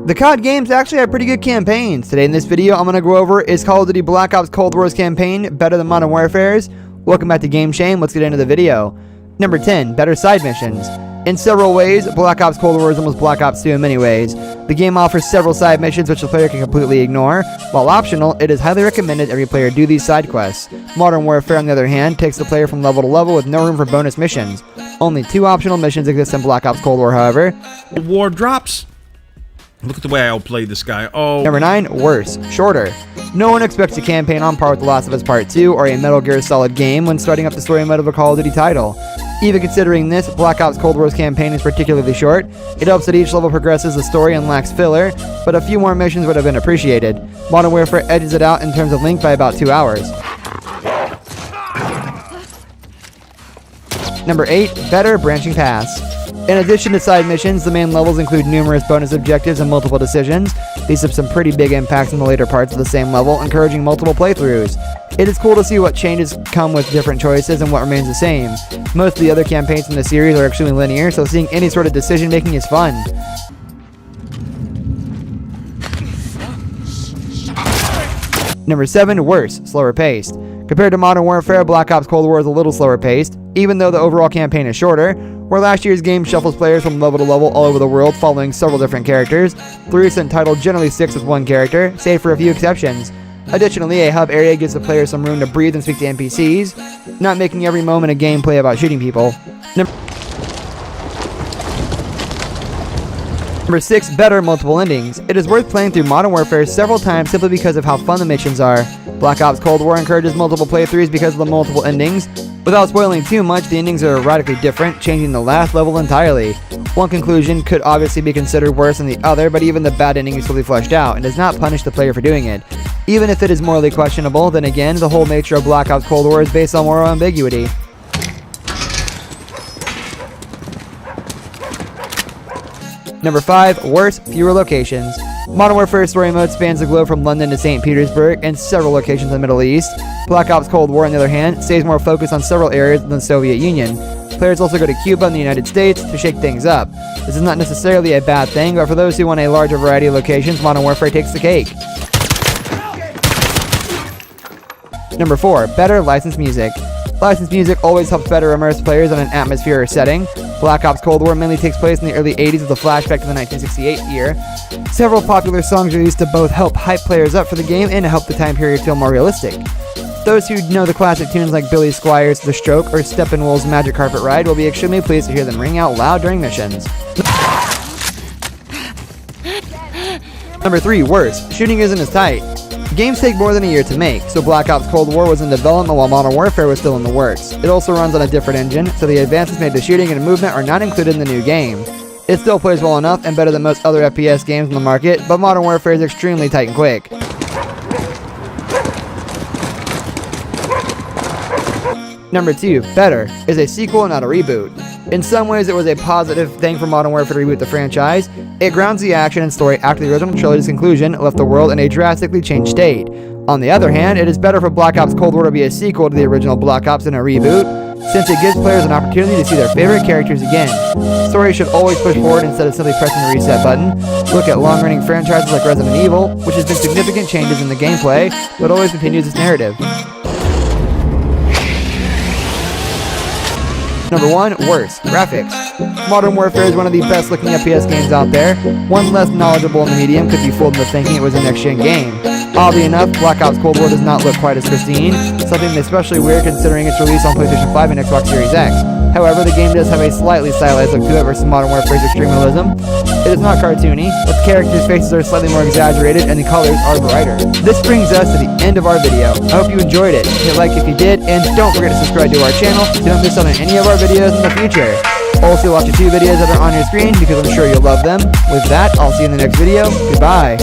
The COD games actually have pretty good campaigns. Today in this video, I'm going to go over is Call of Duty Black Ops Cold War's campaign better than Modern Warfare's? Welcome back to Game Shame. Let's get into the video. Number 10, better side missions. In several ways, Black Ops Cold War is almost Black Ops 2 in many ways. The game offers several side missions which the player can completely ignore. While optional, it is highly recommended every player do these side quests. Modern Warfare, on the other hand, takes the player from level to level with no room for bonus missions. Only 2 optional missions exist in Black Ops Cold War, however. War drops. Look at the way I outplayed this guy. Oh. Number 9, worse, shorter. No one expects a campaign on par with The Last of Us Part 2 or a Metal Gear Solid game when starting up the story mode of a Call of Duty title. Even considering this, Black Ops Cold War's campaign is particularly short. It helps that each level progresses the story and lacks filler, but a few more missions would have been appreciated. Modern Warfare edges it out in terms of length by about 2 hours. Number 8, better branching paths. In addition to side missions, the main levels include numerous bonus objectives and multiple decisions. These have some pretty big impacts in the later parts of the same level, encouraging multiple playthroughs. It is cool to see what changes come with different choices and what remains the same. Most of the other campaigns in the series are extremely linear, so seeing any sort of decision making is fun. Number 7, worse, slower paced. Compared to Modern Warfare, Black Ops Cold War is a little slower paced, even though the overall campaign is shorter. Where last year's game shuffles players from level to level all over the world following several different characters, the recent title generally sticks with one character, save for a few exceptions. Additionally, a hub area gives the player some room to breathe and speak to NPCs, not making every moment of gameplay about shooting people. Number 6, better multiple endings. It is worth playing through Modern Warfare several times simply because of how fun the missions are. Black Ops Cold War encourages multiple playthroughs because of the multiple endings. Without spoiling too much, the endings are radically different, changing the last level entirely. One conclusion could obviously be considered worse than the other, but even the bad ending is fully fleshed out and does not punish the player for doing it. Even if it is morally questionable, then again, the whole nature of Black Ops Cold War is based on moral ambiguity. Number 5, worse, fewer locations. Modern Warfare story mode spans the globe from London to St. Petersburg and several locations in the Middle East. Black Ops Cold War, on the other hand, stays more focused on several areas than the Soviet Union. Players also go to Cuba and the United States to shake things up. This is not necessarily a bad thing, but for those who want a larger variety of locations, Modern Warfare takes the cake. Number 4, better licensed music. Licensed music always helps better immerse players in an atmosphere or setting. Black Ops Cold War mainly takes place in the early 80s with a flashback to the 1968 year. Several popular songs are used to both help hype players up for the game and to help the time period feel more realistic. Those who know the classic tunes like Billy Squier's The Stroke or Steppenwolf's Magic Carpet Ride will be extremely pleased to hear them ring out loud during missions. Number 3, worse, shooting isn't as tight. Games take more than a year to make, so Black Ops Cold War was in development while Modern Warfare was still in the works. It also runs on a different engine, so the advances made to shooting and movement are not included in the new game. It still plays well enough and better than most other FPS games on the market, but Modern Warfare is extremely tight and quick. Number 2, better, is a sequel and not a reboot. In some ways, it was a positive thing for Modern Warfare to reboot the franchise. It grounds the action and story after the original trilogy's conclusion left the world in a drastically changed state. On the other hand, it is better for Black Ops Cold War to be a sequel to the original Black Ops than a reboot, since it gives players an opportunity to see their favorite characters again. Stories should always push forward instead of simply pressing the reset button. Look at long-running franchises like Resident Evil, which has been significant changes in the gameplay, but always continues its narrative. Number 1, worse, graphics. Modern Warfare is one of the best looking FPS games out there. One less knowledgeable in the medium could be fooled into thinking it was a next-gen game. Oddly enough, Black Ops Cold War does not look quite as pristine, something especially weird considering its release on PlayStation 5 and Xbox Series X. However, the game does have a slightly stylized look to it versus Modern Warfare's extreme realism. It is not cartoony, but the characters' faces are slightly more exaggerated and the colors are brighter. This brings us to the end of our video. I hope you enjoyed it. Hit like if you did, and don't forget to subscribe to our channel so you don't miss out on any of our videos in the future. Also, watch the 2 videos that are on your screen because I'm sure you'll love them. With that, I'll see you in the next video. Goodbye.